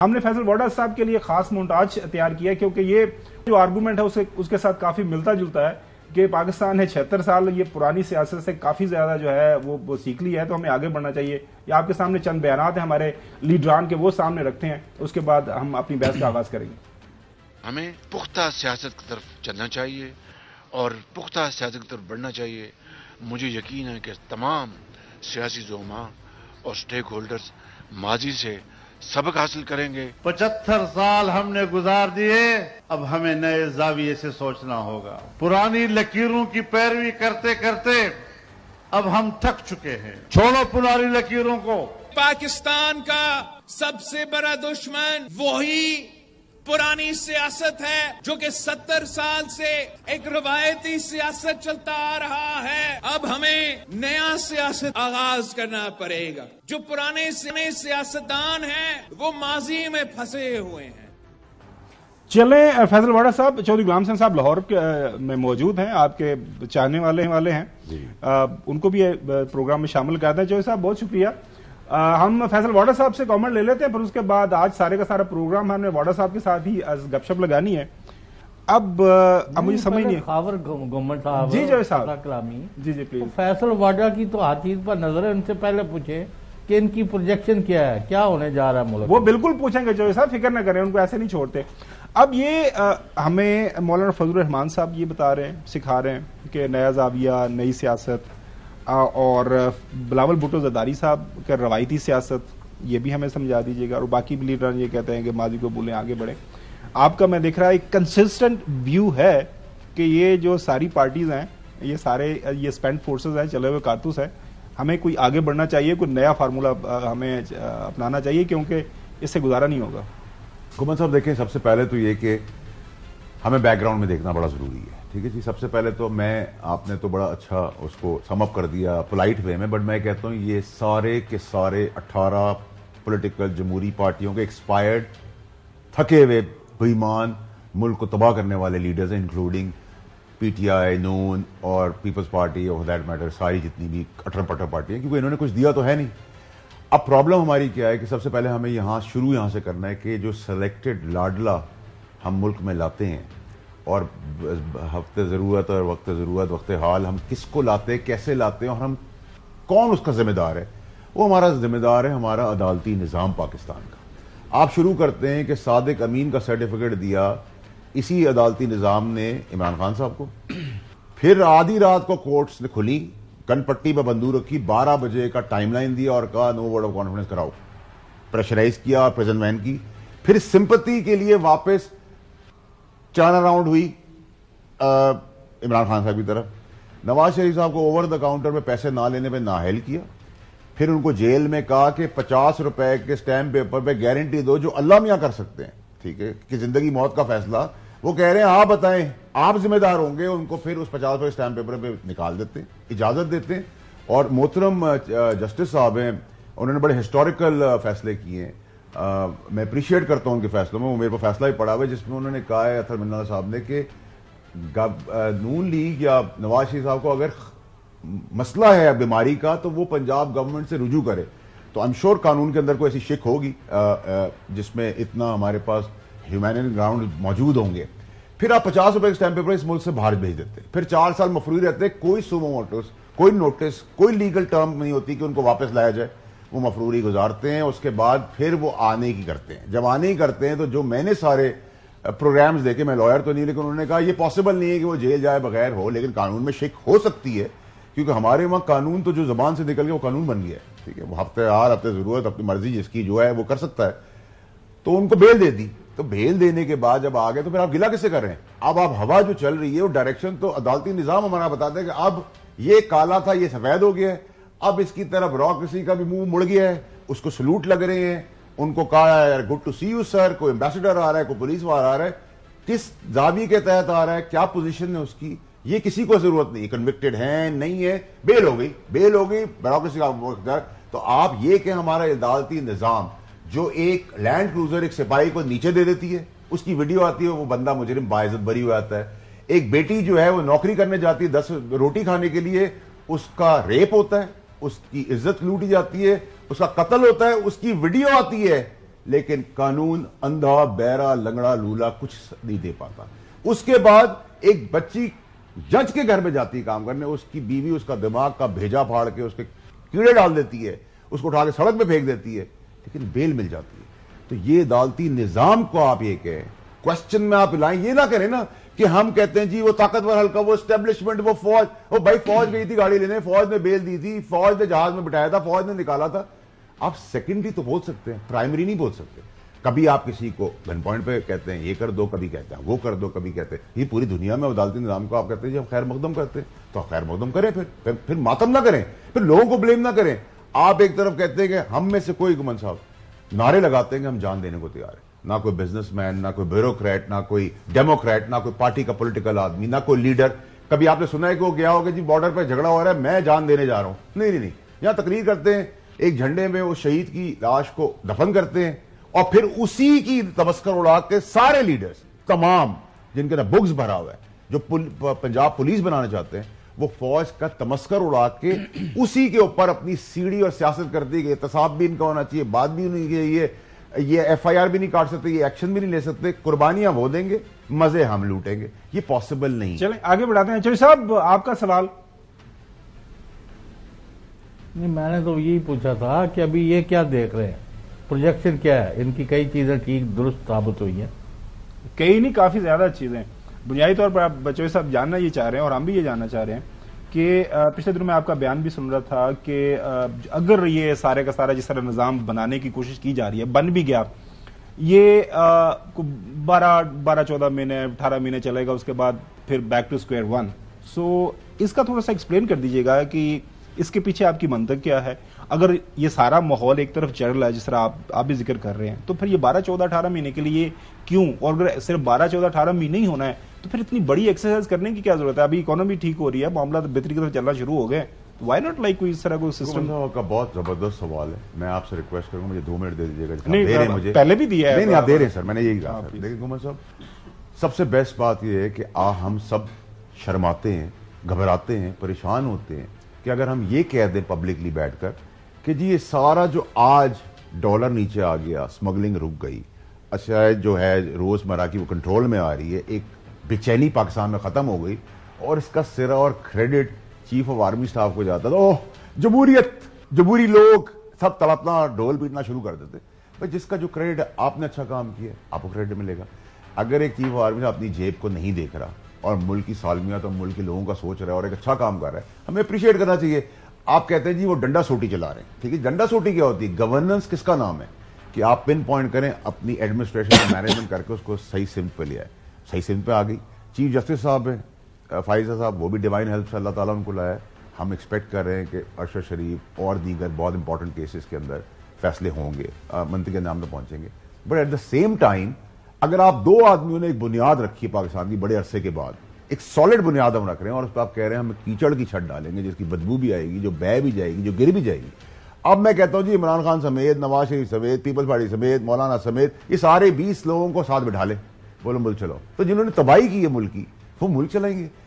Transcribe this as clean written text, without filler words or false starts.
ہم نے فیصل واڈا صاحب کے لیے خاص مونٹاج تیار کیا کیونکہ یہ جو آرگومنٹ ہے اس کے ساتھ کافی ملتا جلتا ہے کہ پاکستان نے 76 سال یہ پرانی سیاست سے کافی زیادہ جو ہے وہ سیکھ لی ہے، تو ہمیں آگے بڑھنا چاہیے۔ یہ آپ کے سامنے چند بیانات ہیں ہمارے لیڈران کے، وہ سامنے رکھتے ہیں، اس کے بعد ہم اپنی بحث کا آغاز کریں گے۔ ہمیں پختہ سیاست کی طرف چلنا چاہیے اور پختہ سیاست کی طرف بڑھنا چاہیے۔ مجھے یقین ہے کہ تمام سیاسی زعماء اور سٹیک ہولڈرز ماضی سے سبق حاصل کریں گے۔ 75 سال ہم نے گزار دیے، اب ہمیں نئے زاویے سے سوچنا ہوگا۔ پرانی لکیروں کی پیروی کرتے کرتے اب ہم تھک چکے ہیں، چھوڑو پرانی لکیروں کو۔ پاکستان کا سب سے بڑا دشمن وہی پرانی سیاست ہے جو کہ 70 سال سے ایک روایتی سیاست چلتا آ رہا ہے۔ اب ہمیں نیا سیاست آغاز کرنا پڑے گا۔ جو پرانے سیاستدان ہیں وہ ماضی میں پھنسے ہوئے ہیں۔ چلیں، فیصل واڈا صاحب، چودھری غلام حسین صاحب لاہور میں موجود ہیں، آپ کے چاہنے والے ہیں، ان کو بھی پروگرام میں شامل کرتے ہیں۔ چودھری صاحب بہت شکریہ۔ ہم فیصل واڈا صاحب سے کامنٹ لے لیتے ہیں، پھر اس کے بعد آج سارے کا سارا پروگرام ہم نے واڈا صاحب کے ساتھ ہی گپ شپ لگانی ہے۔ اب مجھے سمجھ نہیں خاور گورنمنٹ صاحب، جی جی صاحب کلامی، جی پلیز، فیصل واڈا کی تو ہر چیز پر نظر ہے، ان سے پہلے پوچھیں کہ ان کی پروجیکشن کیا ہے، کیا ہونے جا رہا ہے ملک۔ وہ بالکل پوچھیں گے چودھری صاحب، فکر نہ کریں، ان کو ایسے نہیں چھوڑتے۔ اب یہ ہمیں مولانا فضل الرحمان صاحب یہ بتا رہے ہیں، سکھا رہے ہیں کہ نیا زاویہ، نئی سیاست، اور بلاول بھٹو زرداری صاحب کا روایتی سیاست، یہ بھی ہمیں سمجھا دیجیے گا، اور باقی لیڈر یہ کہتے ہیں کہ ماضی کو بھولیں، آگے بڑھیں۔ آپ کا میں دیکھ رہا ایک کنسسٹنٹ ویو ہے کہ یہ جو ساری پارٹیز ہیں، یہ سارے یہ اسپینڈ فورسز ہیں، چلے ہوئے کارتوس ہیں، ہمیں کوئی آگے بڑھنا چاہیے، کوئی نیا فارمولہ ہمیں اپنانا چاہیے، کیونکہ اس سے گزارا نہیں ہوگا۔ گھومن صاحب دیکھیں، سب سے پہلے تو یہ کہ ہمیں بیک گراؤنڈ میں دیکھنا بڑا ضروری ہے، ٹھیک ہے جی۔ سب سے پہلے تو آپ نے تو بڑا اچھا اس کو سم اپ کر دیا پولائٹ وے میں، بٹ میں کہتا ہوں یہ سارے کے سارے 18 پولیٹیکل جمہوری پارٹیوں کے ایکسپائرڈ، تھکے ہوئے، بے ایمان، ملک کو تباہ کرنے والے لیڈرز ہیں، انکلوڈنگ پی ٹی آئی، نون اور پیپلز پارٹی اور دیٹ میٹر، ساری جتنی بھی اٹھر پٹھر پارٹی ہیں، کیونکہ انہوں نے کچھ دیا تو ہے نہیں۔ اب پرابلم ہماری کیا ہے کہ سب سے پہلے ہمیں یہاں سے کرنا ہے کہ جو سلیکٹڈ لاڈلا ہم ملک میں لاتے ہیں، اور ہفتے ضرورت اور وقت ضرورت، وقت حال، ہم کس کو لاتے ہیں، کیسے لاتے ہیں، اور ہم کون اس کا ذمہ دار ہے، وہ ہمارا ذمہ دار ہے ہمارا عدالتی نظام پاکستان کا۔ آپ شروع کرتے ہیں کہ صادق امین کا سرٹیفکیٹ دیا اسی عدالتی نظام نے عمران خان صاحب کو، پھر آدھی رات کو کورٹس نے کھلی، گن پٹی پہ بندوق رکھی، 12 بجے کا ٹائم لائن دیا اور کہا نو ووٹ آف کانفیڈنس کراؤ، پریشرائز کیا اور پریزن وین کی، پھر سمپتی کے لیے واپس ٹرن اراؤنڈ ہوئی عمران خان صاحب کی طرف، نواز شریف صاحب کو اوور دا کاؤنٹر میں پیسے نہ لینے پہ نااہل کیا، پھر ان کو جیل میں کہا کہ 50 روپے کے سٹیمپ پیپر پہ گارنٹی دو جو اللہ میاں کر سکتے ہیں، ٹھیک ہے، کہ زندگی موت کا فیصلہ وہ کہہ رہے ہیں آپ بتائیں، آپ ذمہ دار ہوں گے، ان کو پھر اس 50 روپے سٹیمپ پیپر پہ نکال دیتے ہیں، اجازت دیتے ہیں۔ اور محترم جسٹس صاحب ہیں، انہوں نے بڑے ہسٹوریکل فیصلے کیے ہیں، میں اپریشیٹ کرتا ہوں ان کے فیصلوں میں، وہ میرے کو فیصلہ ہی پڑا ہوا ہے جس میں انہوں نے کہا ہے اطہر منالہ صاحب نے کہ نون لیگ یا نواز شریف صاحب کو اگر مسئلہ ہے بیماری کا تو وہ پنجاب گورنمنٹ سے رجوع کرے، تو ایم شور قانون کے اندر کوئی ایسی شک ہوگی جس میں اتنا ہمارے پاس ہیومینٹیرین گراؤنڈ موجود ہوں گے۔ پھر آپ 50 روپے کے اسٹیمپ پیپر اس ملک سے باہر بھیج دیتے، پھر 4 سال مفروض رہتے، کوئی سومو موٹوس، کوئی نوٹس، کوئی لیگل ٹرم نہیں ہوتی کہ ان کو واپس لایا جائے، وہ مفروری گزارتے ہیں، اس کے بعد پھر وہ آنے کی کرتے ہیں۔ جب آنے کی کرتے ہیں تو جو میں نے سارے پروگرامز دیکھے، میں لائر تو نہیں، لیکن انہوں نے کہا یہ پاسبل نہیں ہے کہ وہ جیل جائے بغیر ہو، لیکن قانون میں شک ہو سکتی ہے، کیونکہ ہمارے وہاں قانون تو جو زبان سے نکل گیا وہ قانون بن گیا ہے، ٹھیک ہے، وہ ہفتے ضرورت اپنی مرضی جس کی جو ہے وہ کر سکتا ہے، تو ان کو بیل دے دی۔ تو بیل دینے کے بعد جب آ گئے تو پھر آپ گلا کس سے کر رہے ہیں؟ اب آپ ہوا جو چل رہی ہے وہ ڈائریکشن تو عدالتی نظام ہمارا بتاتا ہے کہ اب یہ کالا تھا، یہ سفید ہو گیا ہے، اب اس کی طرف بیوروکریسی کا بھی منہ مڑ گیا ہے، اس کو سلوٹ لگ رہے ہیں، ان کو کہا ہے good to see you sir, کوئی ایمبیسڈر آ رہا ہے، کوئی پولیس والا آ رہا ہے، کس زاویے کے تحت آ رہا ہے، کیا پوزیشن ہے اس کی، یہ کسی کو ضرورت نہیں، کنوکٹڈ ہیں نہیں ہے، بیل ہو گئی بیوروکریسی کا۔ تو آپ یہ کہ ہمارا عدالتی نظام جو ایک لینڈ کروزر ایک سپاہی کو نیچے دے دیتی ہے، اس کی ویڈیو آتی ہے، وہ بندہ مجرم باعزت بری ہو جاتا ہے، ایک بیٹی جو ہے وہ نوکری کرنے جاتی ہے 10 روٹی کھانے کے لیے، اس کا ریپ ہوتا ہے، اس کی عزت لوٹی جاتی ہے، اس کا قتل ہوتا ہے، اس کی ویڈیو آتی ہے لیکن قانون اندھا بہرا لنگڑا لولا کچھ نہیں دے پاتا. اس کے بعد ایک بچی جج کے گھر میں جاتی ہے کام کرنے, اس کی بیوی اس کا دماغ کا بھیجا پھاڑ کے اس کے کیڑے ڈال دیتی ہے, اس کو اٹھا کے سڑک میں پھینک دیتی ہے, لیکن بیل مل جاتی ہے. تو یہ عدالتی نظام کو آپ یہ کہیں, کوشچن میں آپ لائیں, یہ نہ کریں نا کہ ہم کہتے ہیں جی وہ طاقتور حلقہ, وہ اسٹیبلشمنٹ, وہ فوج, وہ بھائی فوج گئی تھی گاڑی لینے, فوج نے بیل دی تھی, فوج نے جہاز میں بٹھایا تھا, فوج نے نکالا تھا. آپ سیکنڈری تو بول سکتے ہیں, پرائمری نہیں بول سکتے. کبھی آپ کسی کو گن پوائنٹ پہ کہتے ہیں یہ کر دو, کبھی کہتے ہیں وہ کر دو, کبھی کہتے ہیں یہ پوری دنیا میں عدالتی نظام کو آپ کہتے ہیں جی ہم خیر مقدم کرتے ہیں, تو خیر مقدم کریں, پھر ماتم نہ کریں, پھر لوگوں کو بلیم نہ کریں. آپ ایک طرف کہتے ہیں کہ ہم میں سے کوئی گمن صاحب نعرے لگاتے ہیں کہ ہم جان دینے کو تیار ہیں, نہ کوئی بزنس مین, نہ کوئی بیوروکریٹ, نہ کوئی ڈیموکریٹ, نہ کوئی پارٹی کا پولیٹیکل آدمی, نہ کوئی لیڈر. کبھی آپ نے سنا ہے کہ وہ گیا ہوگا جی بارڈر پہ جھگڑا ہو رہا ہے میں جان دینے جا رہا ہوں, نہیں. یہاں تقریر کرتے ہیں, ایک جھنڈے میں اس شہید کی لاش کو دفن کرتے ہیں, اور پھر اسی کی تمسکر اڑا کے سارے لیڈرز تمام جن کے نا بگز بھرا ہوا ہے, جو پنجاب پولیس بنانا چاہتے ہیں, وہ فوج کا تمسکر اڑا کے اسی کے اوپر اپنی سیڑھی اور سیاست کرتی کہ احتساب بھی ان کا ہونا چاہیے, بات بھی نہیں چاہیے, یہ ایف آئی آر بھی نہیں کاٹ سکتے, یہ ایکشن بھی نہیں لے سکتے, قربانیاں وہ دیں گے, مزے ہم لوٹیں گے. یہ پاسبل نہیں. چلیں آگے بڑھاتے ہیں. چوہدری صاحب آپ کا سوال. نہیں, میں نے تو یہی پوچھا تھا کہ ابھی یہ کیا دیکھ رہے ہیں, پروجیکشن کیا ہے ان کی؟ کئی چیزیں ٹھیک درست ثابت ہوئی ہیں, کئی نہیں کافی زیادہ چیزیں. بنیادی طور پر آپ چوہدری صاحب جاننا یہ چاہ رہے ہیں اور ہم بھی یہ جاننا چاہ رہے ہیں کہ پچھلے دنوں میں آپ کا بیان بھی سن رہا تھا کہ اگر یہ سارے کا سارا جس طرح نظام بنانے کی کوشش کی جا رہی ہے, بن بھی گیا, یہ 12-14 مہینے 18 مہینے چلے گا, اس کے بعد پھر بیک ٹو اسکوائر ون. سو اس کا تھوڑا سا ایکسپلین کر دیجیے گا کہ اس کے پیچھے آپ کی منطق کیا ہے. اگر یہ سارا ماحول ایک طرف چل رہا ہے جس طرح آپ بھی ذکر کر رہے ہیں, تو پھر یہ 12-14-18 مہینے کے لیے کیوں؟ اور اگر صرف 12-14-18 مہینے ہی ہونا ہے تو پھر اتنی بڑی ایکسرسائز کرنے کی کیا ضرورت ہے؟ ابھی اکانومی ٹھیک ہو رہی ہے, معاملہ بہتری کی طرف چلنا شروع ہو گئے, وائی ناٹ لائک کوئی اس طرح کوئی سسٹم؟ کا بہت زبردست سوال ہے. میں آپ سے ریکویسٹ کروں گا مجھے 2 منٹ دے دیجیے گا. نہیں مجھے پہلے بھی دیا ہے. نہیں آپ دے رہے ہیں سر, میں نے یہی کہا. دیکھیں گمن صاحب, سب سے بیسٹ بات یہ ہے کہ ہم سب شرماتے ہیں, گھبراتے ہیں, پریشان ہوتے ہیں کہ اگر ہم یہ کہہ دیں پبلکلی بیٹھ کر کہ جی یہ سارا جو آج ڈالر نیچے آ گیا, اسمگلنگ رک گئی, اچھا جو ہے روزمرہ کی وہ کنٹرول میں آ رہی ہے, ایک بے چینی پاکستان میں ختم ہو گئی, اور اس کا سرا اور credit chief of army staff کو جاتا تھا. اوہ جمہوریت, جمہوری لوگ سب تڑپنا ڈھول پیٹنا شروع کر دیتے. بھائی جس کا جو کریڈٹ ہے, آپ نے اچھا کام کیا آپ کو کریڈٹ ملے گا. اگر ایک چیف آف آرمی صاحب اپنی جیب کو نہیں دیکھ رہا اور ملک کی سالمیت اور ملک کے لوگوں کا سوچ رہا ہے اور ایک اچھا کام کر رہا ہے, ہمیں اپریشیٹ کرنا چاہیے. آپ کہتے ہیں جی وہ ڈنڈا سوٹی چلا رہے ہیں, ٹھیک ہے, ڈنڈا سوٹی کیا ہوتی ہے؟ گورننس کس کا نام ہے کہ آپ پن پوائنٹ کریں, اپنی ایڈمنسٹریشن مینجمنٹ کر کے اس کو صحیح سمت پہ لے آئے. صحیح سمت پہ آ گئی. چیف جسٹس صاحب ہیں فائزہ صاحب, وہ بھی ڈیوائن ہیلپ سے اللہ تعالیٰ ان کو لایا ہے. ہم ایکسپیکٹ کر رہے ہیں کہ ارشد شریف اور دیگر بہت امپورٹنٹ کیسز کے اندر فیصلے ہوں گے, منطقی کے نام پہ پہنچیں گے. But at the same time اگر آپ 2 آدمیوں نے ایک بنیاد رکھی ہے پاکستان کی بڑے عرصے کے بعد, ایک سالڈ بنیاد ہم رکھ رہے ہیں, اور اس پہ آپ کہہ رہے ہیں ہم کیچڑ کی چھت ڈالیں گے جس کی بدبو بھی آئے گی, جو بہ بھی جائے گی, جو گر بھی جائے گی. اب میں کہتا ہوں جی عمران خان سمیت, نواز شریف سمیت, پیپلز پارٹی سمیت, مولانا سمیت, یہ سارے 20 لوگوں کو ساتھ بٹھا لیں, بولو ملک چلو. تو جنہوں نے تباہی کی ہے ملک کی, وہ ملک چلائیں گے.